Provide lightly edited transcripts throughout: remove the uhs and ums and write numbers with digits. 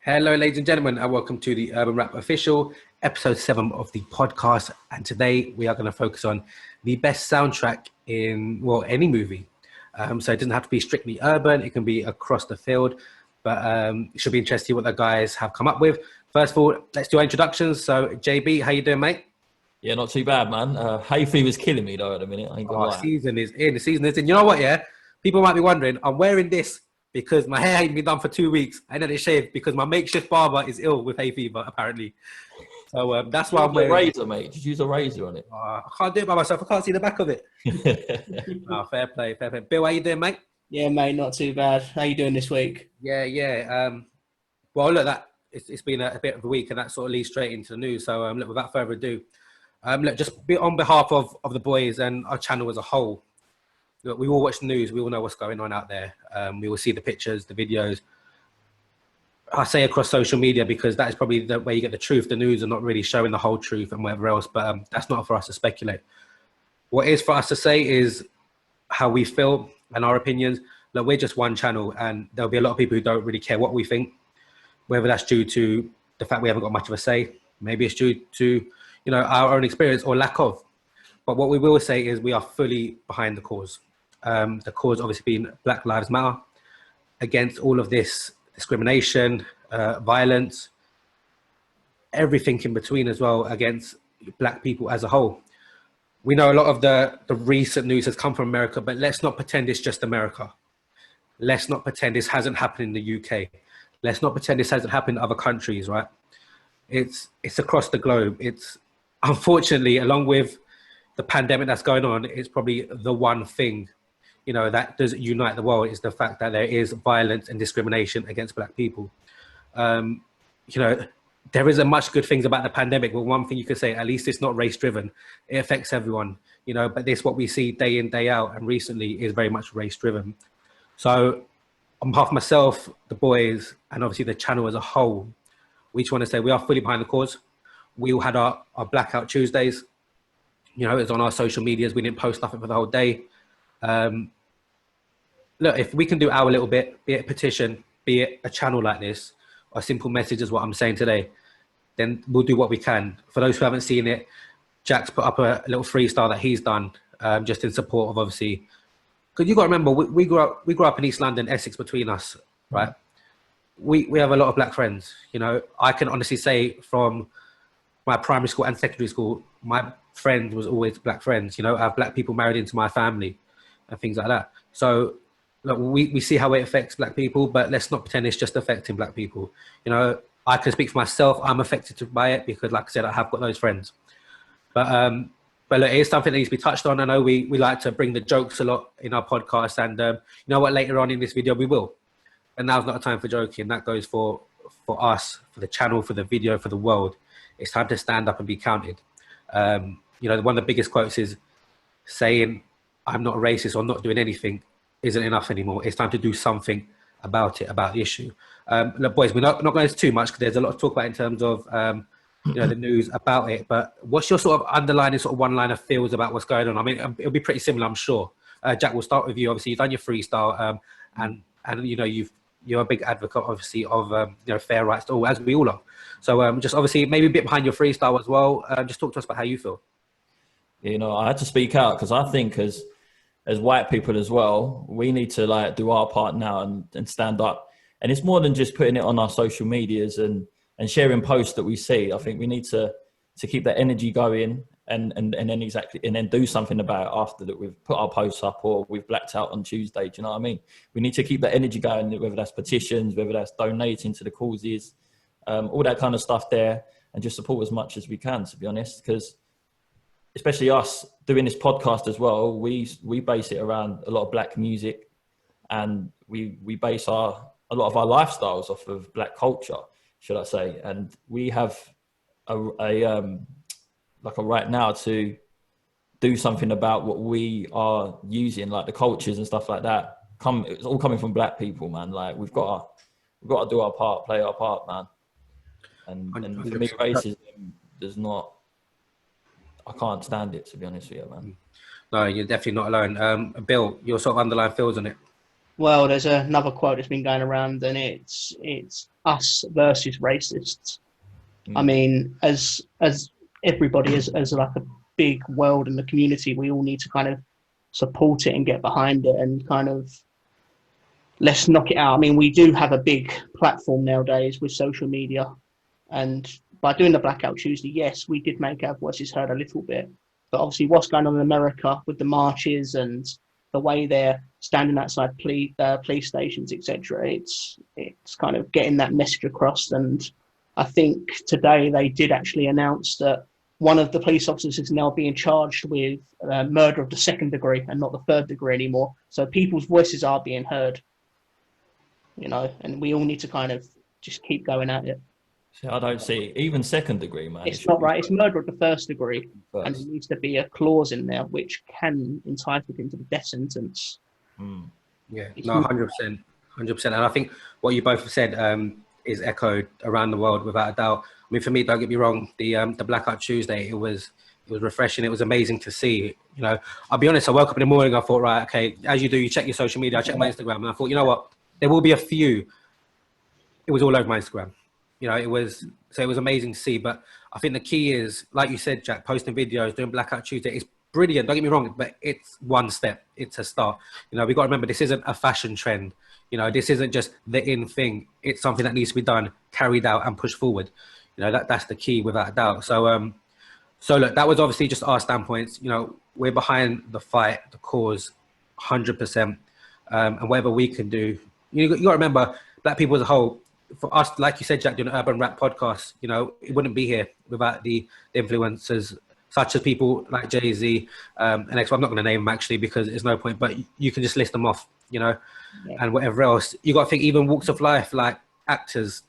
Hello, ladies and gentlemen, and welcome to the Urban Rap Official, episode 7 of the podcast. And today we are going to focus on the best soundtrack in, well, any movie. So it doesn't have to be strictly urban, it can be across the field, but it should be interesting to see what the guys have come up with. First of all, let's do our introductions. So, JB, how you doing, mate? Yeah, not too bad, man. Hay fever's killing me, though, at the minute. I ain't gonna lie. Season is in. The season is in. You know what, yeah? People might be wondering, I'm wearing this because my hair ain't been done for 2 weeks. I had it shaved because my makeshift barber is ill with hay fever, apparently. So that's why I'm wearing a razor, mate. Did you use a razor on it? I can't do it by myself. I can't see the back of it. Fair play, fair play. Bill, how you doing, mate? Yeah, mate, not too bad. How you doing this week? Yeah. Well, look, it's been a bit of a week, and that sort of leads straight into the news. So, look, without further ado, look, just be on behalf of the boys and our channel as a whole. Look, we all watch the news. We all know what's going on out there. We will see the pictures, the videos. I say across social media because that is probably the way you get the truth. The news are not really showing the whole truth and whatever else, but that's not for us to speculate. What is for us to say is how we feel and our opinions. Look, we're just one channel, and there'll be a lot of people who don't really care what we think, whether that's due to the fact we haven't got much of a say. Maybe it's due to, our own experience or lack of. But what we will say is we are fully behind the cause. The cause obviously being Black Lives Matter, against all of this discrimination, violence, everything in between as well, against Black people as a whole. We know a lot of the recent news has come from America, but let's not pretend it's just America. Let's not pretend this hasn't happened in the UK. Let's not pretend this hasn't happened in other countries, right? It's across the globe. It's unfortunately, along with the pandemic that's going on, it's probably the one thing, that does unite the world, is the fact that there is violence and discrimination against Black people. There isn't much good things about the pandemic, but one thing you could say, at least it's not race driven. It affects everyone, but this, what we see day in, day out, and recently is very much race driven. So on behalf of myself, the boys, and obviously the channel as a whole, we just want to say we are fully behind the cause. We all had our Blackout Tuesdays. It was on our social medias. We didn't post nothing for the whole day. Look, if we can do our little bit, be it a petition, be it a channel like this, or a simple message is what I'm saying today, then we'll do what we can. For those who haven't seen it, Jack's put up a little freestyle that he's done, just in support of, obviously, because you got to remember, we grew up in East London, Essex between us, right? We have a lot of Black friends. I can honestly say from my primary school and secondary school, my friend was always Black friends. I have Black people married into my family and things like that. So look, we see how it affects Black people, but let's not pretend it's just affecting Black people. I can speak for myself. I'm affected by it because, like I said, I have got those friends. But look, it is something that needs to be touched on. I know we like to bring the jokes a lot in our podcast, and you know what? Later on in this video, we will. And now's not a time for joking. That goes for us, for the channel, for the video, for the world. It's time to stand up and be counted. One of the biggest quotes is saying, "I'm not racist" or "not doing anything" isn't enough anymore. It's time to do something about it, about the issue. Look, boys, we're not going into too much because there's a lot to talk about in terms of the news about it. But what's your sort of underlying sort of one-liner feels about what's going on? I mean, it'll be pretty similar, I'm sure. Jack, we'll start with you. Obviously, you've done your freestyle, and you're a big advocate, obviously, of fair rights to all, as we all are. So just obviously maybe a bit behind your freestyle as well. Just talk to us about how you feel. I had to speak out because I think as white people as well, we need to do our part now and stand up. And it's more than just putting it on our social medias and sharing posts that we see. I think we need to keep that energy going and then do something about it after that we've put our posts up or we've blacked out on Tuesday. Do you know what I mean? We need to keep that energy going, whether that's petitions, whether that's donating to the causes, all that kind of stuff there, and just support as much as we can, to be honest, because especially us doing this podcast as well, we base it around a lot of Black music, and we base a lot of our lifestyles off of Black culture, should I say. And we have a right now to do something about what we are using, like the cultures and stuff like that. It's all coming from Black people, man. Like we've got to do our part, play our part, man. And for me, racism does not. I can't stand it, to be honest with you, man. No, you're definitely not alone. Bill, your sort of underlying feels on it. Well, there's another quote that's been going around, and it's us versus racists. I Mm. mean, as everybody, as like a big world in the community, we all need to kind of support it and get behind it, and kind of let's knock it out. I mean, we do have a big platform nowadays with social media, and by doing the Blackout Tuesday, yes, we did make our voices heard a little bit. But obviously, what's going on in America with the marches and the way they're standing outside police stations, etc., it's kind of getting that message across. And I think today they did actually announce that one of the police officers is now being charged with murder of the second degree and not the third degree anymore. So people's voices are being heard, and we all need to kind of just keep going at it. See, I don't see even second degree, man. It It's should not be right. It's murder of the first degree, and there first. needs to be a clause in there which can entitle him to the death sentence. Mm. Yeah, It's no, 100%, 100%. And I think what you both have said is echoed around the world without a doubt. I mean, for me, don't get me wrong, the Blackout Tuesday, it was refreshing. It was amazing to see. You know, I'll be honest. I woke up in the morning. I thought, right, okay, as you do, you check your social media. I checked my Instagram, and I thought, you know what, there will be a few. It was all over my Instagram. You know, it was amazing to see. But I think the key is, like you said, Jack, posting videos, doing Blackout Tuesday is brilliant. Don't get me wrong, but it's one step. It's a start. You know, we got to remember this isn't a fashion trend. You know, this isn't just the in thing. It's something that needs to be done, carried out, and pushed forward. You know, that's the key without a doubt. So look, that was obviously just our standpoints. You know, we're behind the fight, the cause, 100%, and whatever we can do. You got to remember, Black people as a whole. For us, like you said, Jack, doing an urban rap podcast, you know, it wouldn't be here without the influencers such as people like Jay-Z, and I'm not going to name them actually because there's no point, but you can just list them off, you know, Yeah. and whatever else. You got to think even walks of life like actors,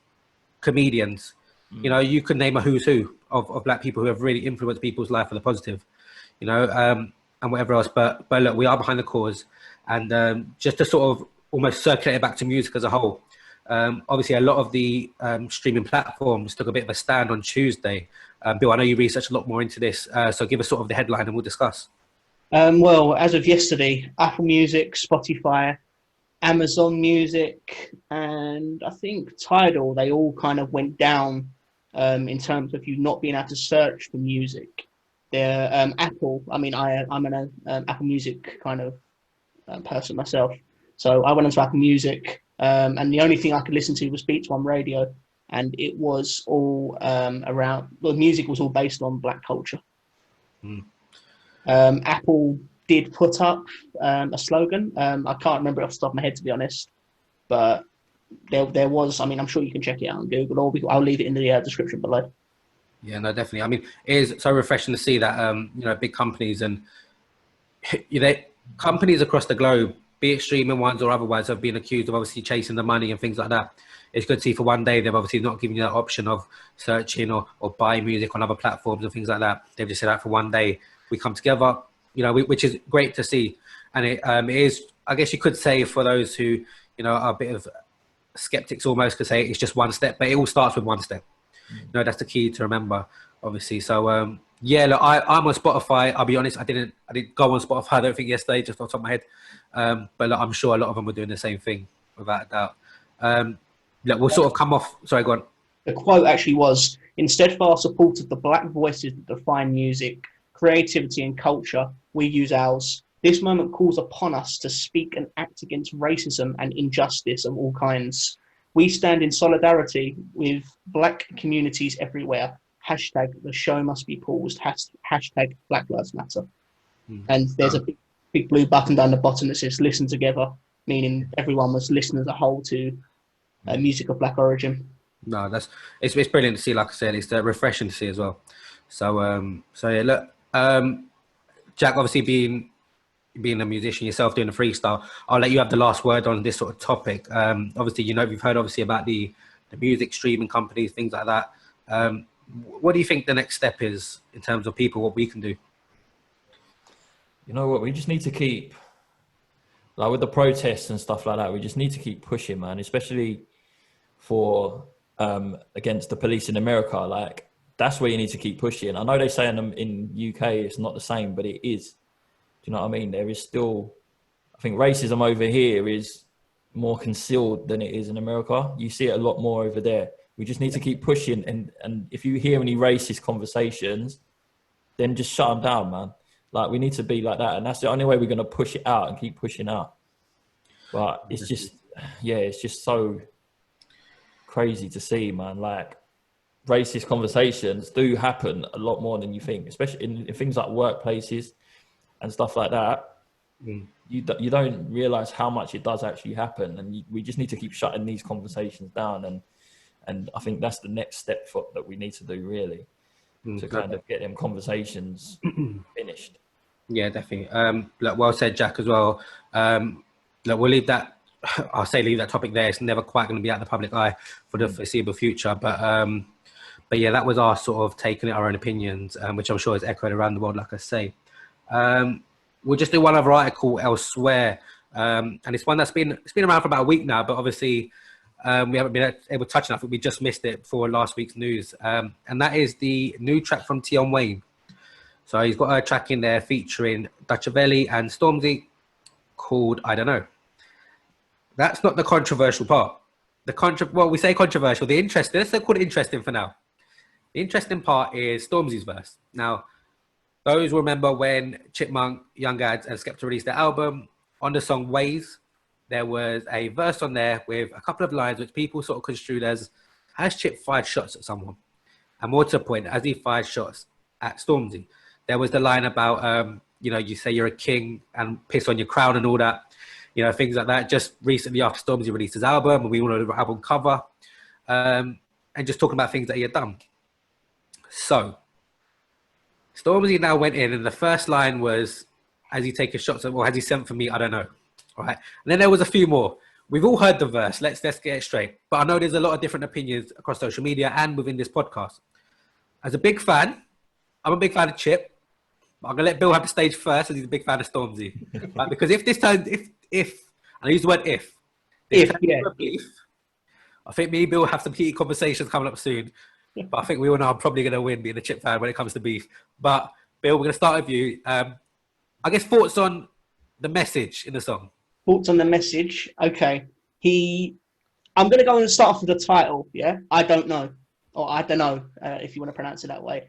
comedians, you know, you could name a who's who of Black people who have really influenced people's life for the positive, you know, and whatever else. But look, we are behind the cause, and just to sort of almost circulate it back to music as a whole. Obviously, a lot of the streaming platforms took a bit of a stand on Tuesday. Bill, I know you researched a lot more into this, so give us sort of the headline and we'll discuss. Well, as of yesterday, Apple Music, Spotify, Amazon Music, and I think Tidal, they all kind of went down in terms of you not being able to search for music. Apple, I mean, I'm an Apple Music kind of person myself. So I went onto Apple Music, and the only thing I could listen to was Beats One Radio, and it was all the music was all based on Black culture. Apple did put up a slogan. I can't remember it off the top of my head, to be honest, but there was. I mean, I'm sure you can check it out on Google, or I'll leave it in the description below. Yeah, no, definitely. I mean, it is so refreshing to see that you know, big companies and companies across the globe, be it streaming ones or otherwise, have been accused of obviously chasing the money and things like that. It's good to see for one day they've obviously not given you that option of searching or buying music on other platforms and things like that. They've just said that for one day we come together, you know, which is great to see. And it is, I guess you could say, for those who, you know, are a bit of skeptics almost, could say it's just one step, but it all starts with one step. You know, that's the key to remember, obviously. So yeah, look, I'm on Spotify. I'll be honest, I didn't go on Spotify, I don't think, yesterday, just off the top of my head. But look, I'm sure a lot of them were doing the same thing, without a doubt. Look, we'll sort of come off. Sorry, go on. The quote actually was, "In steadfast support of the Black voices that define music, creativity, and culture, we use ours. This moment calls upon us to speak and act against racism and injustice of all kinds. We stand in solidarity with Black communities everywhere. Hashtag the show must be paused. Hashtag Black Lives Matter." And there's a big blue button down the bottom that says "Listen Together," meaning everyone was listening as a whole to music of Black origin. No, it's brilliant to see. Like I said, it's refreshing to see as well. So yeah, look, Jack, obviously being a musician yourself, doing a freestyle, I'll let you have the last word on this sort of topic. Obviously, you know, we've heard obviously about the music streaming companies, things like that. What do you think the next step is in terms of people, what we can do? You know what? We just need to keep, like with the protests and stuff like that, we just need to keep pushing, man, especially for against the police in America. Like, that's where you need to keep pushing. I know they say in UK it's not the same, but it is. Do you know what I mean? There is still, I think racism over here is more concealed than it is in America. You see it a lot more over there. We just need to keep pushing. And if you hear any racist conversations, then just shut them down, man. Like, we need to be like that. And that's the only way we're going to push it out and keep pushing out. But it's just, yeah, it's just so crazy to see, man. Like, racist conversations do happen a lot more than you think, especially in things like workplaces and stuff like that. You don't realize how much it does actually happen, and we just need to keep shutting these conversations down. And I think that's the next step that we need to do, really, to kind of get them conversations finished. Yeah, definitely. Look, well said, Jack, as well. Look, we'll leave that. I'll say leave that topic there. It's never quite going to be out of the public eye for the foreseeable future. But yeah, that was our sort of taking it our own opinions, which I'm sure is echoed around the world, like I say. We'll just do one other article elsewhere, and it's one that's been around for about a week now, but obviously we haven't been able to touch on it. I think we just missed it for last week's news, and that is the new track from Tion Wayne. So he's got a track in there featuring Dutchavelli and Stormzy called I Don't Know. That's not the controversial part. Well, we say controversial. The interesting, let's call it interesting for now. The interesting part is Stormzy's verse. Now, those remember when Chipmunk, Young Ads, and Skepta released their album, on the song Ways, there was a verse on there with a couple of lines which people sort of construed as, has Chip fired shots at someone? And more to the point, as he fired shots at Stormzy. There was the line about, you say you're a king and piss on your crown and all that, things like that. Just recently after Stormzy released his album, and we all know the album cover, and just talking about things that he had done. So, Stormzy now went in, and the first line was, has he taken shots at, or has he sent for me? I don't know. All right. And then there was a few more. We've all heard the verse. Let's get it straight. But I know there's a lot of different opinions across social media and within this podcast. As a big fan, I'm a big fan of Chip. But I'm going to let Bill have the stage first, as he's a big fan of Stormzy. Right? Because if this turns, if, and I use the word if beef, I think me and Bill will have some heated conversations coming up soon. But I think we all know I'm probably going to win being a Chip fan when it comes to beef. But Bill, we're going to start with you. I guess thoughts on the message in the song. Thoughts on the message? Okay. I'm going to go and start off with the title, yeah? I don't know. Or I don't know, if you want to pronounce it that way.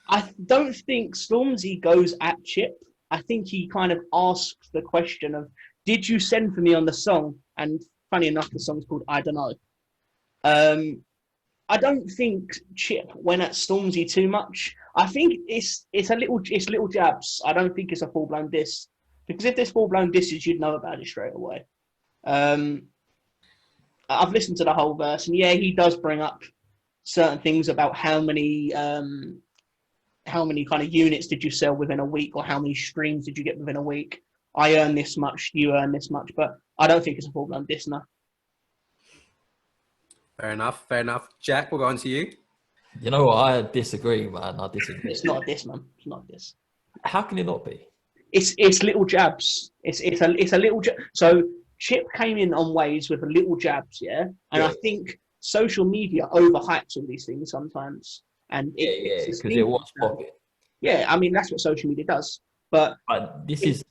I don't think Stormzy goes at Chip. I think he kind of asks the question of, did you send for me on the song? And funny enough, the song's called I Don't Know. I don't think Chip went at Stormzy too much. I think it's little jabs. I don't think it's a full-blown diss. Because if there's full-blown disses, you'd know about it straight away. I've listened to the whole verse, and yeah, he does bring up certain things about how many kind of units did you sell within a week, or how many streams did you get within a week. I earn this much, you earn this much, but I don't think it's a full-blown diss, no. Fair enough. Jack, we'll go on to you. You know what? I disagree, man. I disagree. It's not a diss, man. It's not a diss. How can it not be? It's little jabs. It's a little jab. So Chip came in on Waves with a little jabs, yeah? And I think social media overhypes all these things sometimes. And because it was popping. Yeah, I mean, that's what social media does. But this is...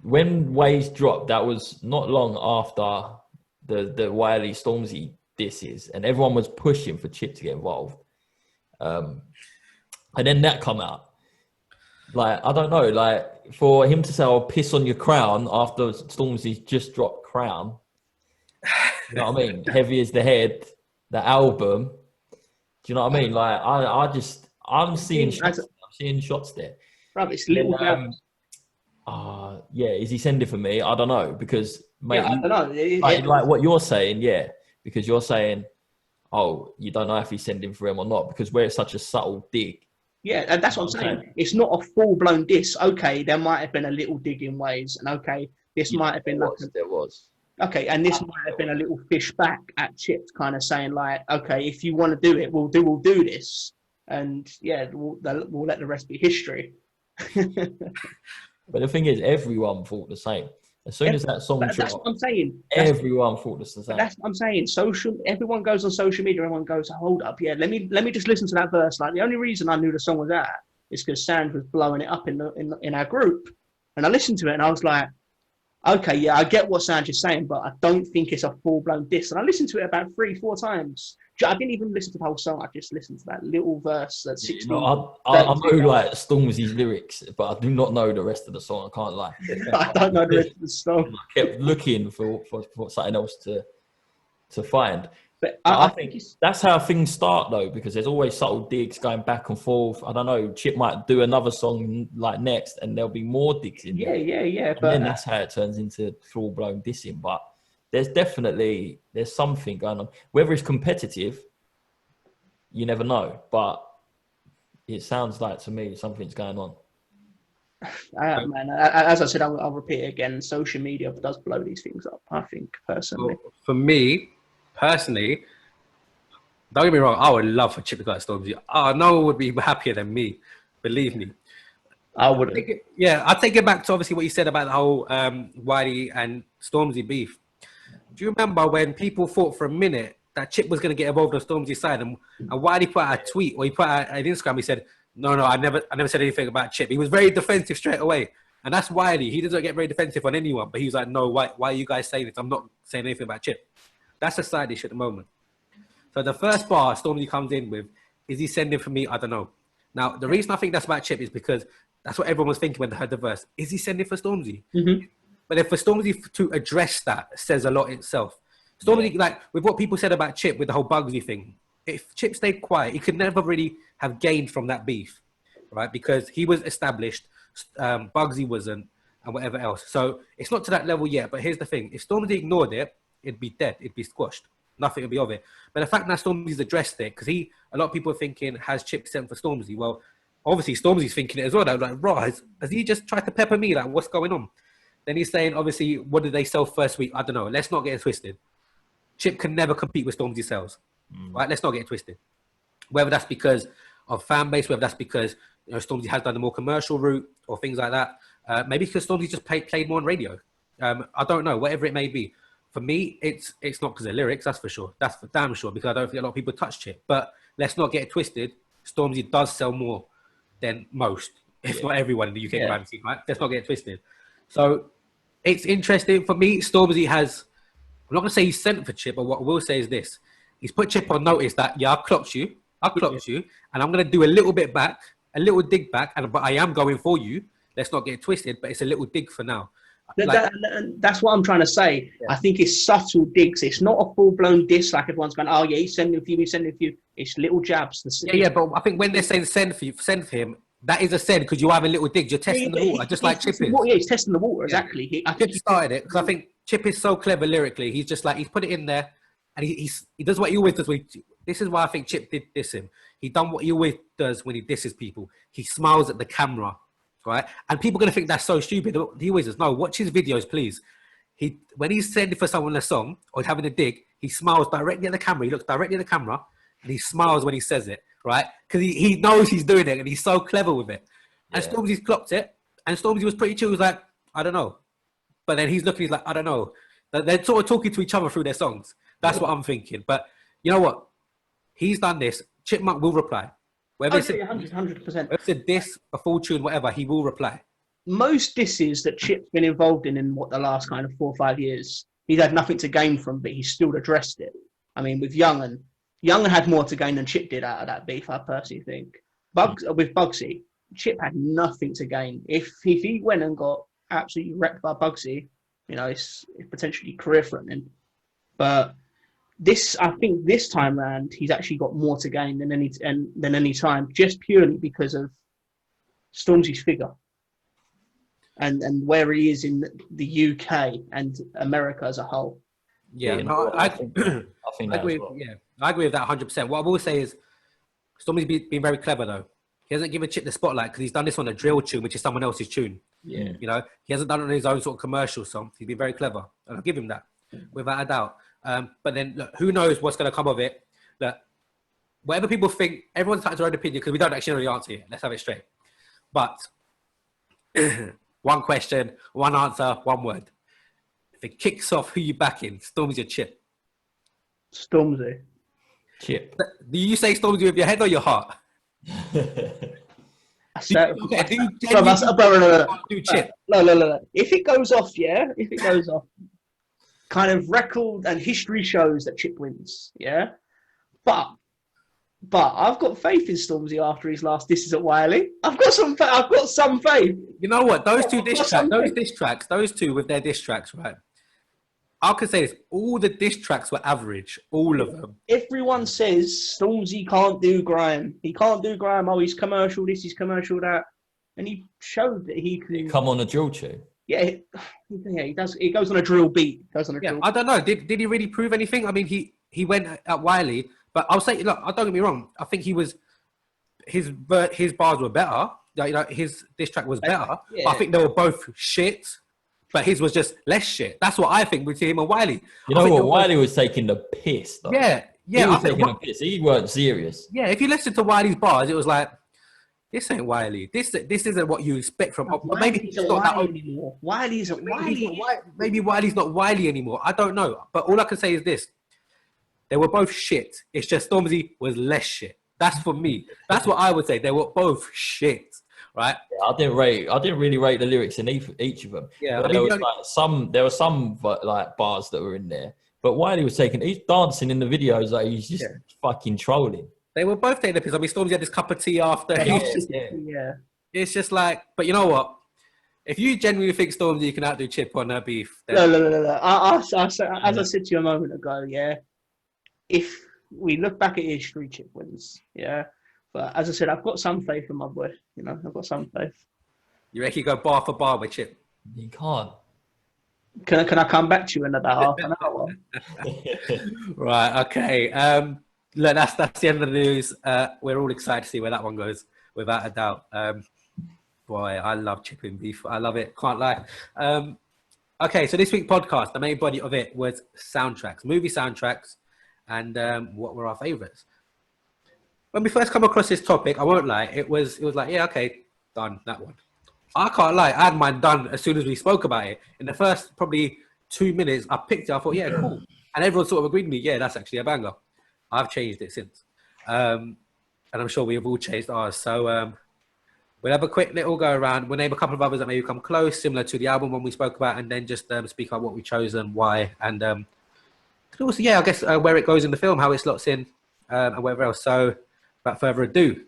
When Waves dropped, that was not long after the Wiley Stormzy disses, and everyone was pushing for Chip to get involved. And then that come out. Like, I don't know, like, for him to say, "I'll piss on your crown" after Stormzy's just dropped Crown. You know what I mean? Heavy as the Head, the album. Do you know what I mean? Like, I'm seeing shots there. Bro, it's little jabs. Is he sending for me? I don't know, because mate, I don't know. Like what you're saying, because you're saying, oh, you don't know if he's sending for him or not, because we're such a subtle dig. Yeah, and that's what I'm saying. It's not a full-blown diss. Okay, there might have been a little dig in Waves, and okay, this might have been there was. Okay, and this might have been a little fish back at Chip, kind of saying like, okay, if you want to do it, we'll do this, and yeah, we'll let the rest be history. But the thing is, everyone thought the same. As soon as that song dropped, that's what I'm saying. Everyone thought the same. That's what I'm saying. Everyone goes on social media. Everyone goes, hold up, yeah. Let me just listen to that verse. Like, the only reason I knew the song was that is because Sand was blowing it up in our group, and I listened to it and I was like, Okay, yeah, I get what Sandra's saying, but I don't think it's a full-blown diss. And I listened to it about 3-4 times. I didn't even listen to the whole song. I just listened to that little verse, that 16. I know like Stormzy's lyrics, but I do not know the rest of the song. I can't lie. I don't know the rest of the song. I kept looking for something else to find. But I think that's how things start, though, because there's always subtle digs going back and forth. I don't know. Chip might do another song like next, and there'll be more digs in there. Yeah. But then that's how it turns into full blown dissing. But there's something going on. Whether it's competitive, you never know. But it sounds like to me something's going on. Man, as I said, I'll repeat it again. Social media does blow these things up, I think, personally. Well, for me, personally, don't get me wrong, I would love for Chip to go at Stormzy. Oh, no one would be happier than me, believe me. I would. I'll take it back to obviously what you said about the whole Wiley and Stormzy beef. Do you remember when people thought for a minute that Chip was going to get involved on Stormzy's side, and Wiley put out a tweet or he put out an Instagram, he said, no, I never said anything about Chip. He was very defensive straight away. And that's Wiley. He doesn't get very defensive on anyone, but he was like, no, why are you guys saying this? I'm not saying anything about Chip. That's a side issue at the moment. So the first bar Stormzy comes in with, is he sending for me? I don't know. Now, the reason I think that's about Chip is because that's what everyone was thinking when they heard the verse. Is he sending for Stormzy? Mm-hmm. But if for Stormzy to address that says a lot itself. Stormzy, like with what people said about Chip with the whole Bugsy thing, if Chip stayed quiet, he could never really have gained from that beef, right? Because he was established, Bugsy wasn't, and whatever else. So it's not to that level yet. But here's the thing. If Stormzy ignored it, it'd be dead. It'd be squashed. Nothing would be of it. But the fact that Stormzy's addressed it, because a lot of people are thinking, has Chip sent for Stormzy? Well, obviously Stormzy's thinking it as well. They're like, right, has he just tried to pepper me? Like, what's going on? Then he's saying, obviously, what did they sell first week? I don't know. Let's not get it twisted. Chip can never compete with Stormzy sales, right? Let's not get it twisted. Whether that's because of fan base, whether that's because Stormzy has done the more commercial route or things like that. Maybe because Stormzy just played more on radio. I don't know. Whatever it may be. For me, it's not because of lyrics, that's for sure. That's for damn sure, because I don't think a lot of people touch Chip. But let's not get it twisted. Stormzy does sell more than most, if not everyone in the UK crime scene, right? Let's not get it twisted. So it's interesting. For me, Stormzy has, I'm not going to say he's sent for Chip, but what I will say is this. He's put Chip on notice that, I clocked you, and I'm going to do a little bit back, a little dig back, but I am going for you. Let's not get it twisted, but it's a little dig for now. That's what I'm trying to say. Yeah. I think it's subtle digs. It's not a full-blown diss like everyone's going, oh, yeah, he's sending for you. It's little jabs. But I think when they're saying send for him, that is a send because you're having little digs. You're testing the water, just like Chip is. Yeah, he's testing the water, exactly. I think he started it because I think Chip is so clever lyrically. He's just like, he's put it in there and he does what he always does. This is why I think Chip did diss him. He done what he always does when he disses people. He smiles at the camera. Right, and people are gonna think that's so stupid. He always says, "No, watch his videos, please." When he's sending for someone a song or he's having a dig, he smiles directly at the camera. He looks directly at the camera, and he smiles when he says it, right? Because he knows he's doing it, and he's so clever with it. And Stormzy's clocked it, and Stormzy was pretty chill. He was like, "I don't know," but then he's looking. He's like, "I don't know." They're sort of talking to each other through their songs. That's what I'm thinking. But you know what? He's done this. Chipmunk will reply. Whether it's 100%. If it's a diss, a full tune, whatever, he will reply. Most disses that Chip's been involved in what the last kind of 4 or 5 years, he's had nothing to gain from, but he's still addressed it. I mean, with Young'un had more to gain than Chip did out of that beef, I personally think. With Bugsy, Chip had nothing to gain. If he went and got absolutely wrecked by Bugsy, it's potentially career threatening. But I think this time round, he's actually got more to gain than any time, just purely because of Stormzy's figure and where he is in the UK and America as a whole. Yeah, I agree. Well. Yeah, I agree with that 100%. What I will say is, Stormzy's been very clever though. He hasn't given Chip the spotlight because he's done this on a drill tune, which is someone else's tune. Yeah, he hasn't done it on his own sort of commercial song. He's been very clever, and I'll give him that without a doubt. But then, look, who knows what's going to come of it? Look, whatever people think, everyone's entitled to their own opinion because we don't actually know the answer yet. Let's have it straight. But one question, one answer, one word. If it kicks off, who you backing? Stormzy or Chip? Stormzy. Chip. Do you say Stormzy with your head or your heart? I swear, Okay, do you bro, genuinely do chip? no. If it goes off, yeah, if it goes off, kind of record and history shows that Chip wins, yeah. But I've got faith in Stormzy after his last disses at Wiley. I've got some faith. You know what? Those two I've got some faith. those two with their diss tracks, right? I could say this: all the diss tracks were average, all of them. Everyone says Stormzy can't do grime. He can't do grime. Oh, he's commercial this, he's commercial that. And he showed that he can come on a drill tune. Yeah, he does. He goes on a drill beat. I don't know. Did he really prove anything? I mean, he went at Wiley, but I'll say, look, don't get me wrong. I think his bars were better. Like, you know, his diss track was better. Yeah. But I think they were both shit. But his was just less shit. That's what I think with him and Wiley. You know what? Wiley was taking the piss, though. Yeah. He was taking the piss. He weren't serious. Yeah, if you listen to Wiley's bars, it was like, this ain't Wiley. This isn't what you expect from. Maybe he's not that anymore. Wiley isn't Wiley. Maybe Wiley's not Wiley anymore. I don't know. But all I can say is this: they were both shit. It's just Stormzy was less shit. That's for me. That's what I would say. They were both shit, right? Yeah, I didn't really rate the lyrics in each of them. Yeah, but there were some like bars that were in there. But Wiley was he's dancing in the videos like he's just fucking trolling. They were both taking the piss. I mean, Stormzy had this cup of tea after. Yeah. It's just like, but you know what? If you genuinely think Stormzy can outdo Chip on her beef, then... No. As I said to you a moment ago, yeah. If we look back at history, Chip wins, yeah. But as I said, I've got some faith in my boy. You know, I've got some faith. You reckon you go bar for bar with Chip? You can't. Can I come back to you in about half an hour? Right. Okay. Look, that's the end of the news. We're all excited to see where that one goes, without a doubt. Boy, I love chipping beef. I love it. Can't lie. Okay, so this week's podcast, the main body of it was soundtracks, movie soundtracks, and what were our favourites. When we first come across this topic, I won't lie, it was like, yeah, okay, done, that one. I can't lie, I had mine done as soon as we spoke about it. In the first probably 2 minutes, I picked it, I thought, yeah, cool. And everyone sort of agreed with me, yeah, that's actually a banger. I've changed it since. And I'm sure we have all changed ours. So we'll have a quick little go around. We'll name a couple of others that maybe come close, similar to the album one we spoke about, and then just speak about what we chose and why. And also, yeah, I guess where it goes in the film, how it slots in, and whatever else. So without further ado,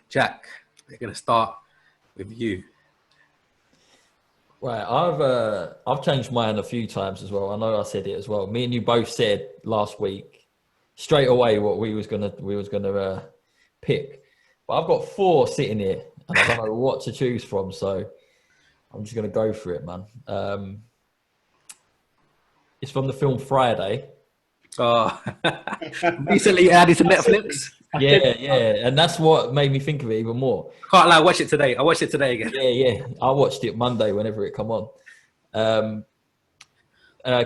Jack, we're going to start with you. Right, I've changed mine a few times as well. I know I said it as well. Me and you both said last week straight away what we was gonna pick, but I've got 4 sitting here and I don't know what to choose from, so I'm just gonna go for it, man. It's from the film Friday. Oh, recently added to Netflix. Yeah, and that's what made me think of it even more. Can't lie, I watched it today. I watched it today again. Yeah. I watched it Monday whenever it come on.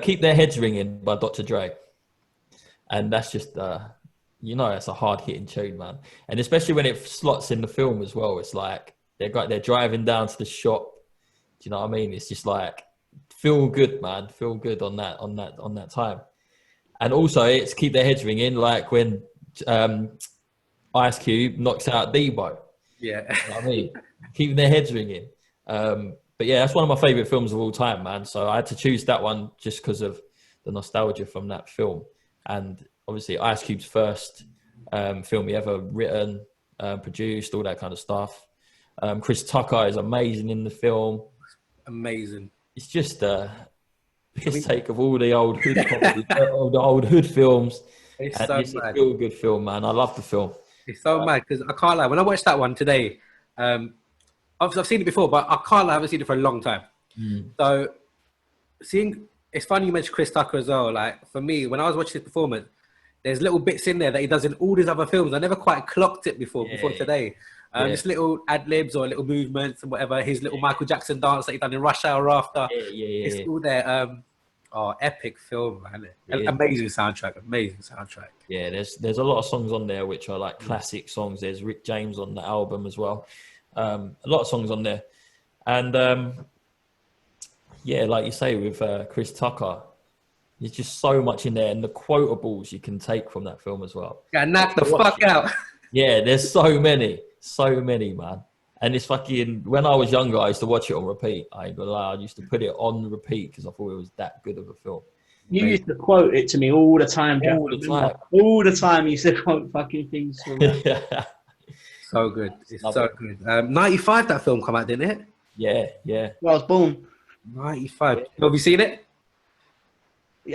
Keep Their Heads Ringing by Dr. Dre. And that's just, it's a hard-hitting tune, man. And especially when it slots in the film as well. It's like they're driving down to the shop. Do you know what I mean? It's just like feel good, man. Feel good on that time. And also, it's Keep Their Heads Ringing, like when Ice Cube knocks out Debo. Yeah. You know what I mean? Keeping Their Heads Ringing. But yeah, that's one of my favourite films of all time, man. So I had to choose that one just because of the nostalgia from that film. And obviously, Ice Cube's first film he ever written, produced, all that kind of stuff. Chris Tucker is amazing in the film. Amazing. It's just piss take of all the old hood comedy, all the old hood films. It's a real good film, man. I love the film. It's so mad because I can't lie. When I watched that one today, I've seen it before, but I can't lie, I haven't seen it for a long time. So it's funny you mentioned Chris Tucker as well. Like for me, when I was watching his performance, there's little bits in there that he does in all his other films. I never quite clocked it before today. Just little ad libs or little movements and whatever. His little Michael Jackson dance that he done in Rush Hour after. It's all there. Epic film, man. Amazing soundtrack. Yeah, there's a lot of songs on there which are like classic songs. There's Rick James on the album as well. A lot of songs on there. And like you say with Chris Tucker, there's just so much in there, and the quotables you can take from that film as well. Yeah, knock the fuck out. Yeah, there's so many. So many, man. And it's fucking, when I was younger, I used to watch it on repeat. I ain't gonna lie, I used to put it on repeat because I thought it was that good of a film. You used to quote it to me all the time, Jack. All the time. All the time you used to quote fucking things from that. So good. It's Love so it. good. 95, that film come out, didn't it? Yeah. Well, I was born. 95. Have you seen it?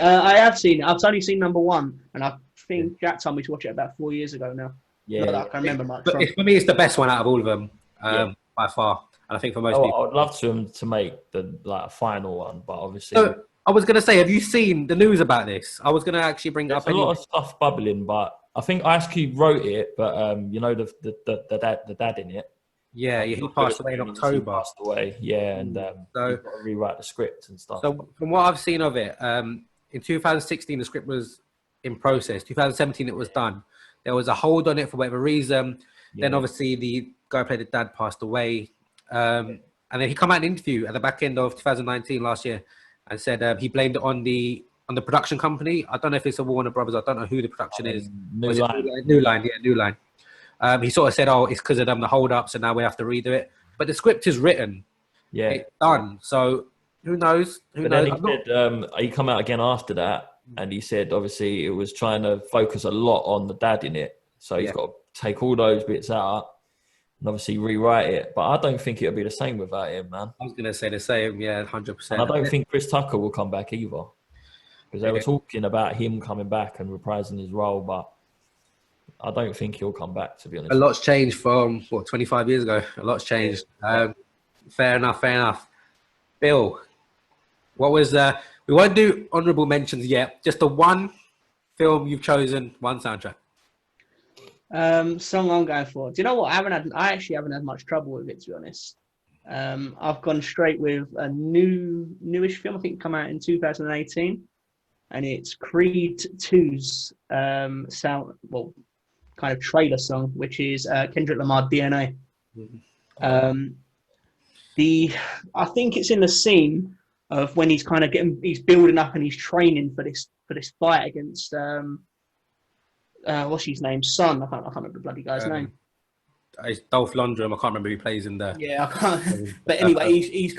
I have seen it. I've only seen number one, and I think Jack told me to watch it about 4 years ago now. Not that I can remember much. But for me, it's the best one out of all of them, Yeah. by far. And I think for most I people. would love to make the like a final one, but obviously So I was gonna say, have you seen the news about this? I was gonna actually bring it there's up. a lot of stuff bubbling, but I think Ice Cube wrote it, but you know the dad in it. Yeah, he passed away in October. He passed away, yeah, and So- you've got to rewrite the script and stuff. So from what I've seen of it, in 2016 the script was in process. 2017 it was done. There was a hold on it for whatever reason. Then Yeah. obviously the guy who played the dad passed away. And then he come out in an interview at the back end of 2019 last year and said he blamed it on the production company. I don't know if it's a Warner Brothers. I don't know who the production is. New Was it Line. New Line, yeah, New Line. He sort of said, "Oh, it's because of them the hold up, so now we have to redo it." But the script is written, Yeah. it's done. So who knows? Who But knows? then I'm not- he said he come out again after that, and he said obviously it was trying to focus a lot on the dad in it, so he's Yeah. got to take all those bits out and obviously rewrite it. But I don't think it'll be the same without him, man. I was gonna say the same. Yeah, 100%. And I don't think Chris Tucker will come back either, because they were talking about him coming back and reprising his role, but I don't think he'll come back, to be honest. A lot's changed from 25 years ago. A lot's changed. Fair enough. Bill, what was we won't do honourable mentions yet. Just the one film you've chosen, one soundtrack. Song I'm going for. Do you know what? I actually haven't had much trouble with it, to be honest. I've gone straight with a newish film. I think it came out in 2018, and it's Creed 2's kind of trailer song, which is Kendrick Lamar DNA. I think it's in the scene of when he's kind of he's building up and he's training for this fight against what's his name? Son. I can't remember the bloody guy's name. It's Dolph Lundgren. I can't remember who plays in there. Yeah, I can't. But anyway, he's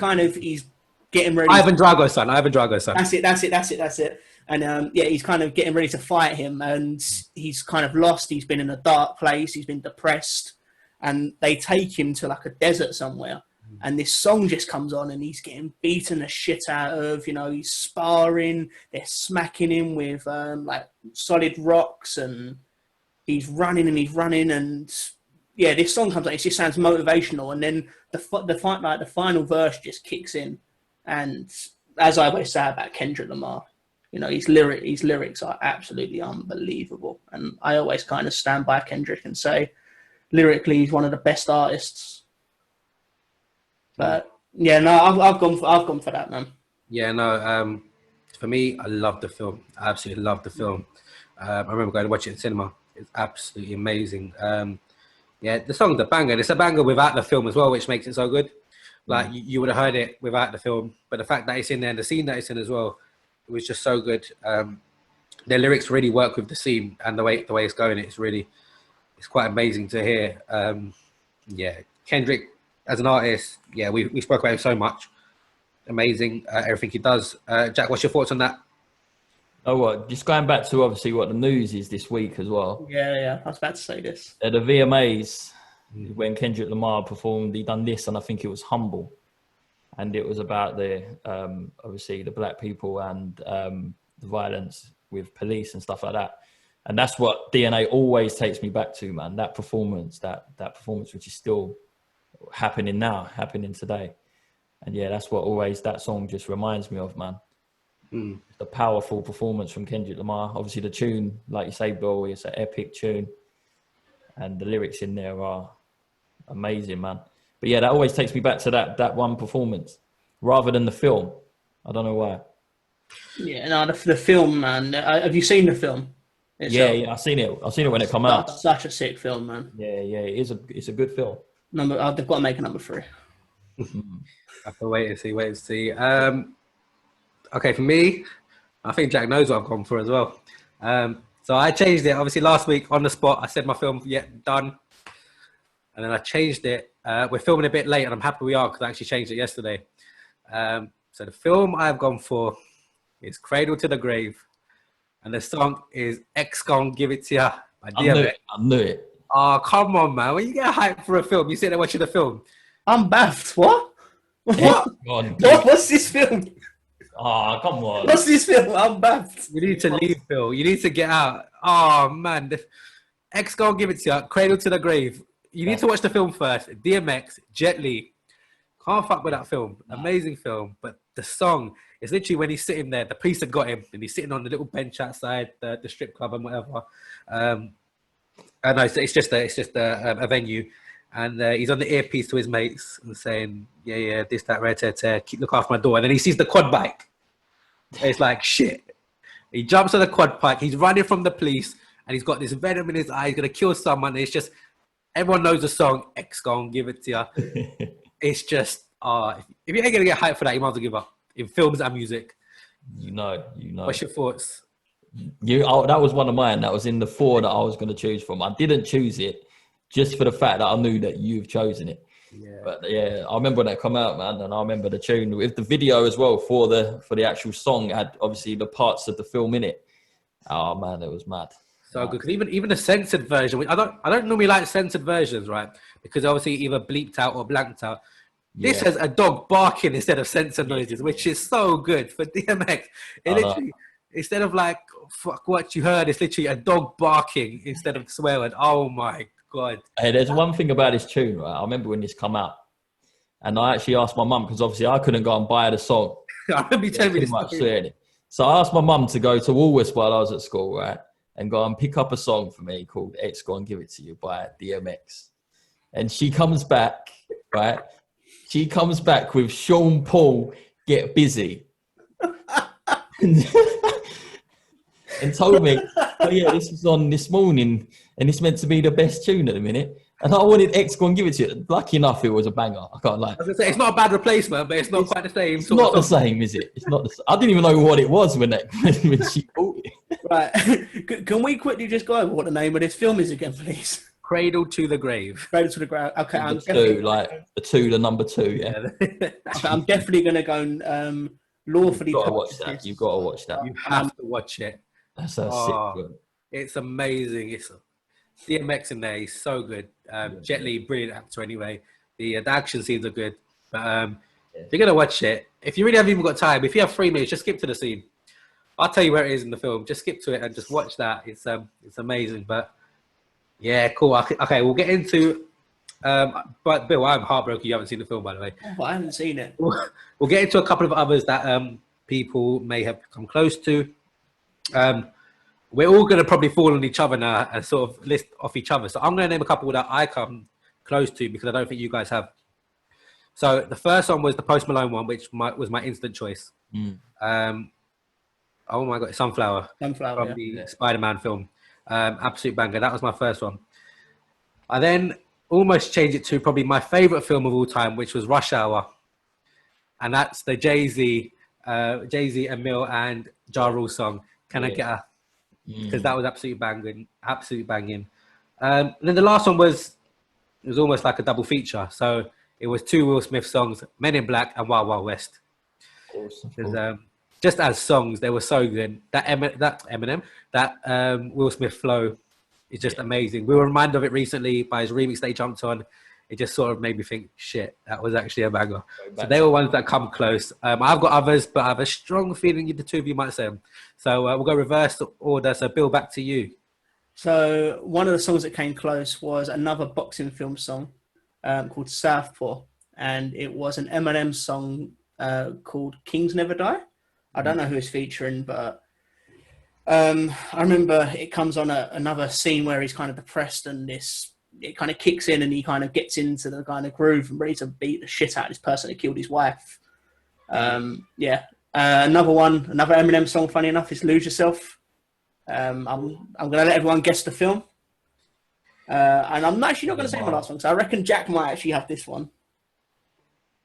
getting ready. Ivan Drago's son. That's it. And he's kind of getting ready to fight him, and he's kind of lost. He's been in a dark place. He's been depressed, and they take him to like a desert somewhere. And this song just comes on, and he's getting beaten the shit out of. You know, he's sparring. They're smacking him with like solid rocks, and he's running, and yeah, this song comes on. It just sounds motivational, and then the final verse just kicks in. And as I always say about Kendrick Lamar, you know, his lyrics are absolutely unbelievable, and I always kind of stand by Kendrick and say, lyrically, he's one of the best artists. But yeah, no, I've gone for that, man. Yeah, no. For me, I love the film. I absolutely love the film. I remember going to watch it in cinema. It's absolutely amazing. Yeah, the song's a banger. And it's a banger without the film as well, which makes it so good. Like you would have heard it without the film, but the fact that it's in there and the scene that it's in as well, it was just so good. Their lyrics really work with the scene and the way it's going. It's quite amazing to hear. Yeah, Kendrick as an artist, yeah, we spoke about him so much. Amazing, everything he does. Jack, what's your thoughts on that? Oh, what? Just going back to obviously what the news is this week as well. Yeah, I was about to say this. At the VMAs, when Kendrick Lamar performed, he done this, and I think it was Humble, and it was about the obviously the black people and the violence with police and stuff like that. And that's what DNA always takes me back to, man. That performance, which is still happening today. And yeah, that's what always that song just reminds me of, man. The powerful performance from Kendrick Lamar. Obviously the tune, like you say, Bill, it's an epic tune, and the lyrics in there are amazing, man. But yeah, that always takes me back to that one performance rather than the film. I don't know why. Yeah, no, the film, man. Have you seen the film itself? Yeah, I've seen it when it come out. Such a sick film, man. Yeah, it's a good film. They've got to make a number 3. I have to wait and see. Okay, for me, I think Jack knows what I've gone for as well. So I changed it. Obviously, last week on the spot, I said my film, done. and then I changed it. We're filming a bit late, and I'm happy we are because I actually changed it yesterday. So the film I've gone for is Cradle to the Grave, and the song is X Gon Give It To Ya by DMX. I knew it. Oh, come on, man. When you get hyped for a film, you sit there watching the film. I'm baffed. What? What? What's this film? Oh, come on. What's this film? I'm baffed. You need to leave, Phil. You need to get out. Oh, man. X Gon Give It To Ya, Cradle to the Grave. You need to watch the film first. DMX, Jet Li. Can't fuck with that film. Amazing film. But the song is literally when he's sitting there, the police have got him, and he's sitting on the little bench outside the strip club and whatever. I know it's just a venue, and he's on the earpiece to his mates and saying, "Yeah, this, that, red, tear, look after my door." And then he sees the quad bike. It's like shit. He jumps on the quad bike. He's running from the police, and he's got this venom in his eye. He's gonna kill someone. And it's just everyone knows the song X Gon Give It To Ya. It's just if you ain't gonna get hyped for that, you might as well give up. In films and music, You know. what's your thoughts? That was one of mine. That was in the 4 that I was going to choose from. I didn't choose it just for the fact that I knew that you've chosen it. Yeah. But yeah, I remember when that come out, man, and I remember the tune with the video as well for the actual song. It had obviously the parts of the film in it. Oh man, it was mad. So good, because even the censored version, I don't normally like censored versions, right? Because obviously either bleeped out or blanked out. This has a dog barking instead of censored noises, which is so good for DMX. It literally, instead of like fuck what you heard, it's literally a dog barking instead of swearing. Oh my god! Hey, there's one thing about this tune, right? I remember when this come out, and I actually asked my mum because obviously I couldn't go and buy the song. I remember you telling me this. Much it. So I asked my mum to go to Woolworths while I was at school, right, and go and pick up a song for me called "X Gon Give It To You" by DMX, and she comes back, right. She comes back with Sean Paul, Get Busy. And told me, oh yeah, this was on this morning and it's meant to be the best tune at the minute. And I wanted X Gon Give It To You. Lucky enough, it was a banger. I can't lie. I was gonna say, it's not a bad replacement, but it's not quite the same. It's not the same, is it? It's not the same. I didn't even know what it was when she bought it. Right. Can we quickly just go over what the name of this film is again, please? Cradle to the Grave. Cradle to the Grave. Okay, the number two, yeah. Okay, I'm definitely going to go and lawfully. You've got to watch that. You've got to watch that. You have to watch it. That's a sick one. It's amazing. It's DMX in there. He's so good. Jet Li, brilliant actor anyway. The action scenes are good. But if you're going to watch it, if you really haven't even got time, if you have 3 minutes, just skip to the scene. I'll tell you where it is in the film. Just skip to it and just watch that. It's amazing. But yeah, cool. Okay, we'll get into. But Bill, I'm heartbroken. You haven't seen the film, by the way. Oh, I haven't seen it. We'll get into a couple of others that people may have come close to. We're all going to probably fall on each other now and sort of list off each other. So I'm going to name a couple that I come close to because I don't think you guys have. So the first one was the Post Malone one, which was my instant choice. Oh my god, Sunflower from the Spider-Man film. Absolute banger. That was my first one. I then almost changed it to probably my favorite film of all time, which was Rush Hour. And that's the Jay-Z, Emil and Ja Rule song, Can I Get a... Because that was absolutely banging. And then the last one was almost like a double feature. So it was 2 Will Smith songs, Men in Black and Wild Wild West. Because just as songs, they were so good. That Eminem, that Will Smith flow is just amazing. We were reminded of it recently by his remix that he jumped on. It just sort of made me think, shit, that was actually a banger. So they were ones that come close. I've got others, but I have a strong feeling the two of you might say them. So we'll go reverse order. So Bill, back to you. So one of the songs that came close was another boxing film song called Southpaw. And it was an Eminem song called Kings Never Die. I don't know who it's featuring, but I remember it comes on another scene where he's kind of depressed and it kind of kicks in and he kind of gets into the kind of groove and ready to beat the shit out of this person that killed his wife. Another Eminem song, funny enough, is Lose Yourself. I'm going to let everyone guess the film. And I'm actually not going to say my last one because I reckon Jack might actually have this one.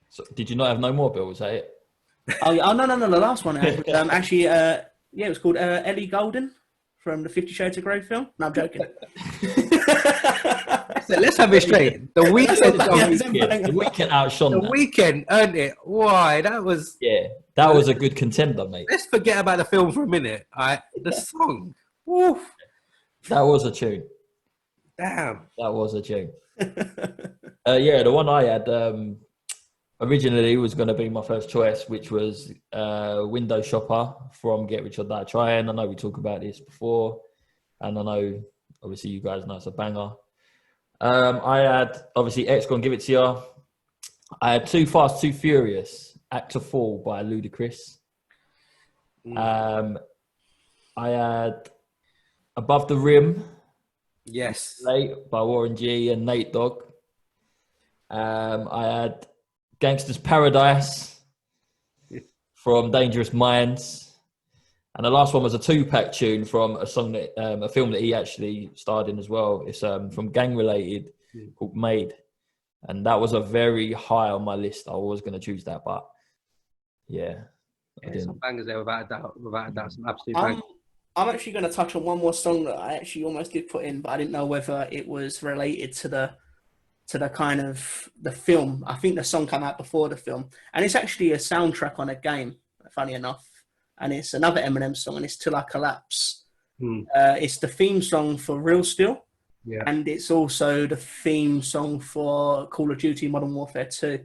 So, did you not have no more, Bill? Was that it? No, the last one. It was called Ellie Golden from the 50 Shades of Grey film? No, I'm joking. So let's have it straight. The Weekend, The Weekend outshone the that. Weekend earned it. Why? That was. Yeah, that was a good contender, mate. Let's forget about the film for a minute. All right, the song. Woof. That was a tune. Damn. That was a tune. Yeah, the one I had originally was going to be my first choice, which was Window Shopper from Get Rich or Die Trying. I know we talked about this before, and I know, obviously, you guys know it's a banger. I had, obviously, X Gonna Give It to You. I had Too Fast, Too Furious, Act of Fool by Ludacris. I had Above the Rim, Yes. Late by Warren G and Nate Dogg. I had Gangster's Paradise from Dangerous Minds. And the last one was a 2-pack tune from a song that a film that he actually starred in as well. It's from Gang Related called Made. And that was a very high on my list. I was going to choose that, but yeah. Some bangers there without a doubt. Without a doubt, some absolute bangers. I'm actually going to touch on one more song that I actually almost did put in, but I didn't know whether it was related to the kind of the film. I think the song came out before the film, and it's actually a soundtrack on a game, funny enough. And it's another Eminem song, and it's Till I Collapse. It's the theme song for Real Steel, and it's also the theme song for Call of Duty Modern Warfare 2. And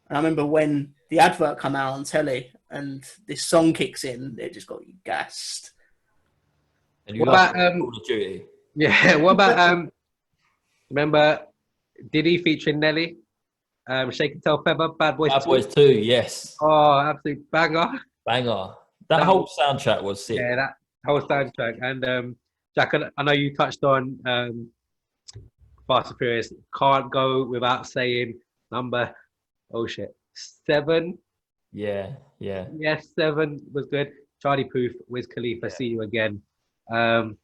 I remember when the advert came out on telly and this song kicks in, it just got you gassed. And you what like about Call of Duty? Yeah. What about remember Diddy featuring Nelly? Shake and Tell Feather, Bad Boys 2, yes. Oh, absolute banger. Banger. That whole soundtrack was sick. Yeah, that whole soundtrack. And Jack, I know you touched on Fast and Furious. Can't go without saying number 7. Yeah. Yes, 7 was good. Charlie Puth, Wiz Khalifa, See You Again. Banger.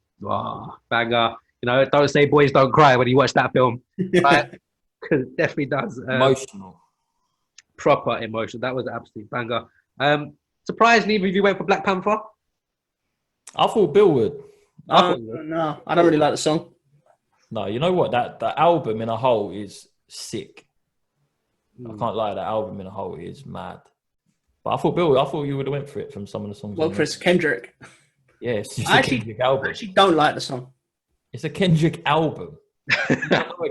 You know, don't say boys don't cry when you watch that film. Right? Because it definitely does. Emotional. Proper emotion. That was an absolute banger. Surprised neither of you went for Black Panther? I thought Bill would. No, I don't really like the song. No, you know what? That album in a whole is sick. I can't lie, that album in a whole is mad. But I thought you would have went for it from some of the songs. Well, Chris Kendrick. Yeah, it's just a Kendrick album. I actually don't like the song. It's a Kendrick album.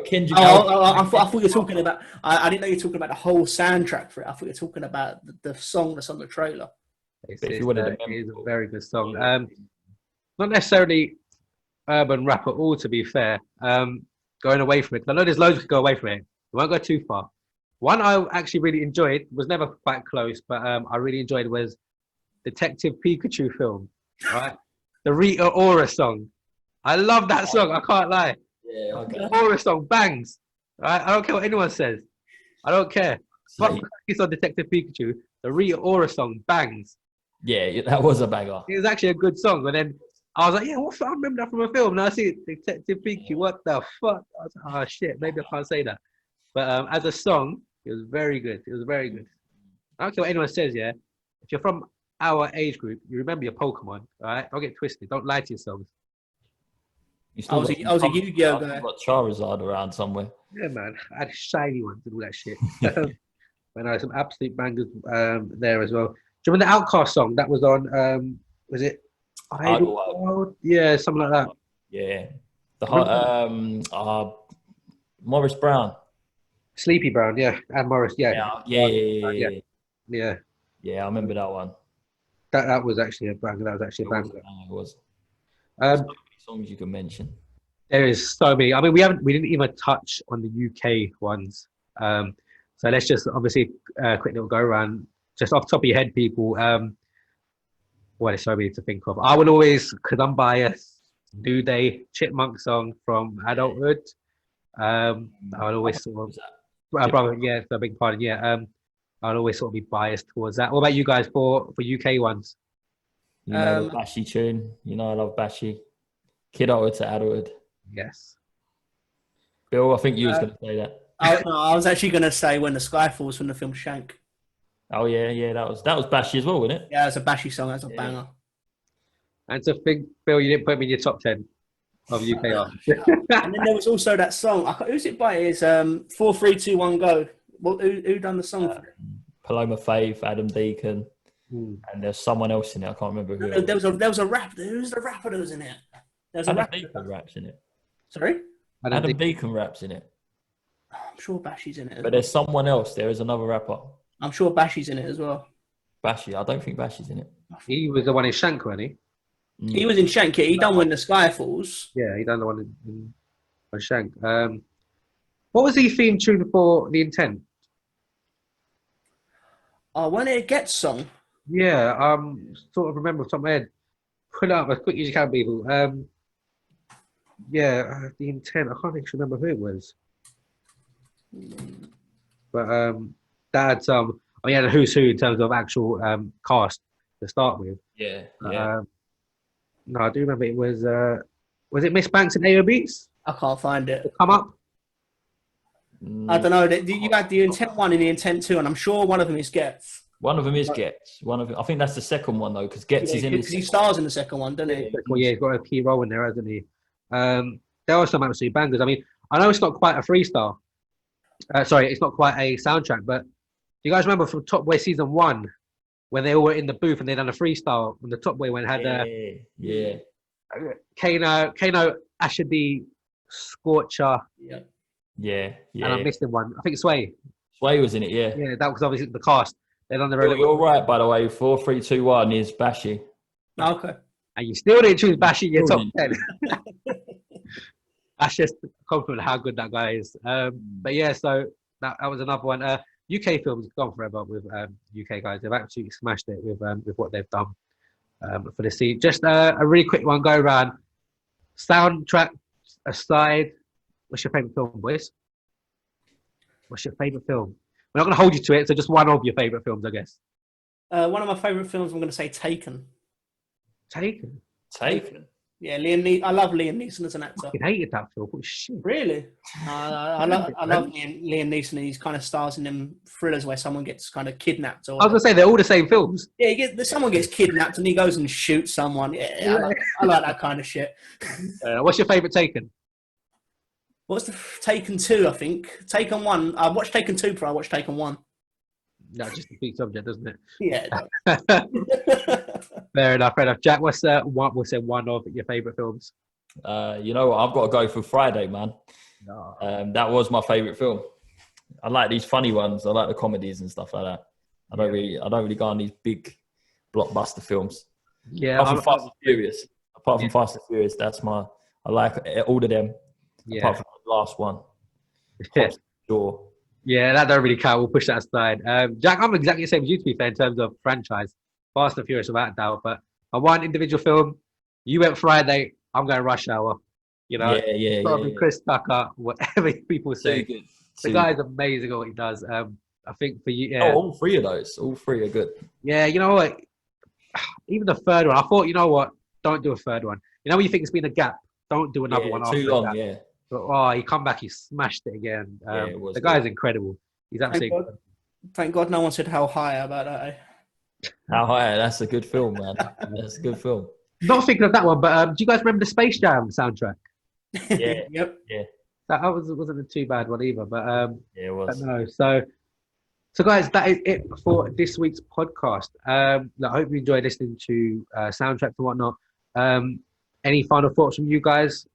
Kendrick I thought you were talking about. I didn't know you were talking about the whole soundtrack for it. I thought you were talking about the song that's on the trailer. It is a very good song. Not necessarily urban rap at all, to be fair. Going away from it, I know there's loads to go away from it. We won't go too far. One I actually really enjoyed, was never quite close, but I really enjoyed was Detective Pikachu film, right? The Rita Ora song. I love that song. I can't lie. Yeah, okay. The Ora song bangs. Right? I don't care what anyone says. I don't care. Fuck it's on Detective Pikachu. The Rita Ora song bangs. Yeah, that was a banger. It was actually a good song. But then I was like, yeah, I remember that from a film. Now I see it, Detective Pikachu. What the fuck? I was like, oh shit, maybe I can't say that. But as a song, it was very good. It was very good. I don't care what anyone says, yeah. If you're from our age group, you remember your Pokemon, all right? Don't get twisted. Don't lie to yourselves. I was a Yu-Gi-Oh guy. I've got Charizard around somewhere. Yeah, man. I had shiny ones and all that shit. But no, some absolute bangers there as well. Do you remember the Outcast song that was on? Was it Idlewild? Yeah, something like that. Yeah. Morris Brown. Sleepy Brown, yeah, and Morris, yeah. Yeah. Yeah, I remember that one. That was actually a banger. That was actually a banger. It was. So many songs you can mention. There is so many. I mean, we didn't even touch on the UK ones. So let's just obviously quick little go around. Just off the top of your head, people. Well, there's so many to think of. I would always, because I'm biased, New Day Chipmunk song from Adulthood. I would always sort of. Brother, yeah, it's a big part. Yeah, I'd always sort of be biased towards that. What about you guys for UK ones? You know, the Bashy tune. You know, I love Bashy. Kidulthood to Adulthood. Yes. Bill, I think you was going to say that. I was actually going to say When the Sky Falls from the film Shank. Oh yeah, that was Bashy as well, wasn't it? Yeah, it's a Bashy song. That's a banger. And to think, Phil, you didn't put me in your top 10 of UK artists. And then there was also that song. Who's it by? It's 4, 3, 2, 1, go. Well, who done the song for it? Paloma Faith, Adam Deacon, Hmm. and there's someone else in it. I can't remember who. No, there was a rap. Who's the rapper that was in it? There was a Adam rapper. Deacon raps in it. Sorry, Adam Deacon raps in it. I'm sure Bashy's in it. But there's someone else. There is another rapper. I'm sure Bashy's in it as well. Bashy. I don't think Bashy's in it. He was the one in Shank, wasn't he? He was in Shank. He done When the Sky Falls. Yeah, he done the one in Shank. What was the theme tune for The Intent? Oh, When It Gets song. Yeah, sort of remember off the top of my head. Put it up as quick as you can, people. The Intent. I can't actually remember who it was. But that had some. Oh yeah, the who's who in terms of actual cast to start with. Yeah. No, I do remember it was. Was it Miss Banks and AO Beats? I can't find it. Come up. I don't know. You had the Intent 1 and the Intent 2, and I'm sure one of them is Gets. One of them is Gets. One of them, I think that's the second one though, because Gets is in. Because he stars in the second one, doesn't he? Well, yeah, he's got a key role in there, hasn't he? There are some absolute bangers. I mean, I know it's not quite a freestyle. Sorry, it's not quite a soundtrack, but do you guys remember from Top Boy season 1 when they all were in the booth and they done a freestyle on the Top Boy when it had Kano, Asher D, Scorcher, Yeah. Yeah. and I'm missing one. I think Sway. Sway was in it, yeah. Yeah, that was obviously the cast. They done their own. You're right, by the way. 4, 3, 2, 1 is Bashy. Okay. And you still didn't choose Bashi in your top 10. That's just a compliment how good that guy is. But yeah, so that was another one. UK films gone forever with UK guys. They've absolutely smashed it with what they've done for the scene. Just a really quick one, go around. Soundtrack aside, what's your favourite film, boys? What's your favourite film? We're not going to hold you to it, so just one of your favourite films, I guess. One of my favourite films, I'm going to say Taken. Taken. Yeah, I love Liam Neeson as an actor. I hated that film. What shit? Really? I love Liam Neeson. He's kind of stars in them thrillers where someone gets kind of kidnapped. Or I was going to say, they're all the same films. yeah, someone gets kidnapped and he goes and shoots someone. Yeah, I like that kind of shit. What's your favourite Taken? What's the Taken 2, I think? Taken 1. I watched Taken 2 before I watched Taken 1. No, just a big subject, doesn't it? Yeah. Fair enough. Jack, what's one of your favourite films? You know what? I've got to go for Friday, man. No. That was my favourite film. I like these funny ones. I like the comedies and stuff like that. I don't really go on these big blockbuster films. Yeah. Apart from Fast and Furious. Fast and Furious, I like all of them. Yeah. Apart from the last one. Yeah. Sure. Yeah, that don't really count. We'll push that aside. Jack, I'm exactly the same as you, to be fair, in terms of franchise. Fast and Furious, without a doubt. But I want individual film. You went Friday. I'm going Rush Hour. You know, probably Chris Tucker, whatever people say. The guy is amazing at what he does. I think for you, yeah. All three of those. All three are good. Yeah, you know what? Even the third one, I thought, you know what? Don't do a third one. You know when you think it's been a gap, don't do another one after too long. that. Yeah. But he come back, he smashed it again. The guy's incredible. He's absolutely. Thank God no one said How High about that. Eh? How High? That's a good film, man. That's a good film. Not thinking of that one, but do you guys remember the Space Jam soundtrack? Yeah. Yep. Yeah. That wasn't a too bad one either, but yeah, it was. no. So guys, that is it for this week's podcast. I hope you enjoyed listening to soundtracks and whatnot. Any final thoughts from you guys?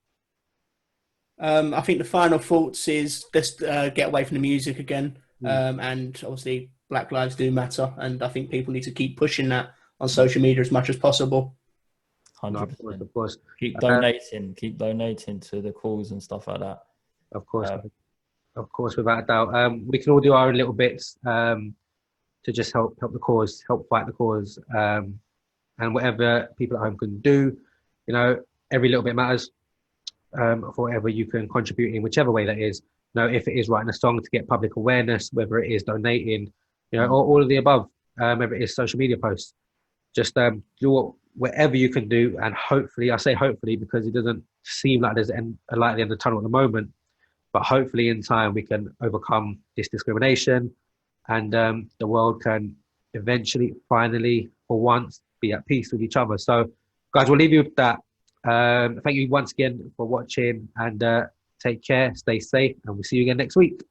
I think the final thoughts is just get away from the music again. And obviously Black Lives do matter. And I think people need to keep pushing that on social media as much as possible. 100%. Of course. Keep donating to the cause and stuff like that. Of course, without a doubt. We can all do our own little bits to just help the cause, help fight the cause. And whatever people at home can do, you know, every little bit matters. For whatever you can contribute in whichever way that is. You know, if it is writing a song to get public awareness, whether it is donating, you know, or all of the above, whether it is social media posts, just do whatever you can do, and hopefully, I say hopefully because it doesn't seem like there's a light at the end of the tunnel at the moment, but hopefully in time we can overcome this discrimination, and the world can eventually, finally, for once, be at peace with each other. So Guys, we'll leave you with that. Thank you once again for watching, and take care, stay safe, and we'll see you again next week.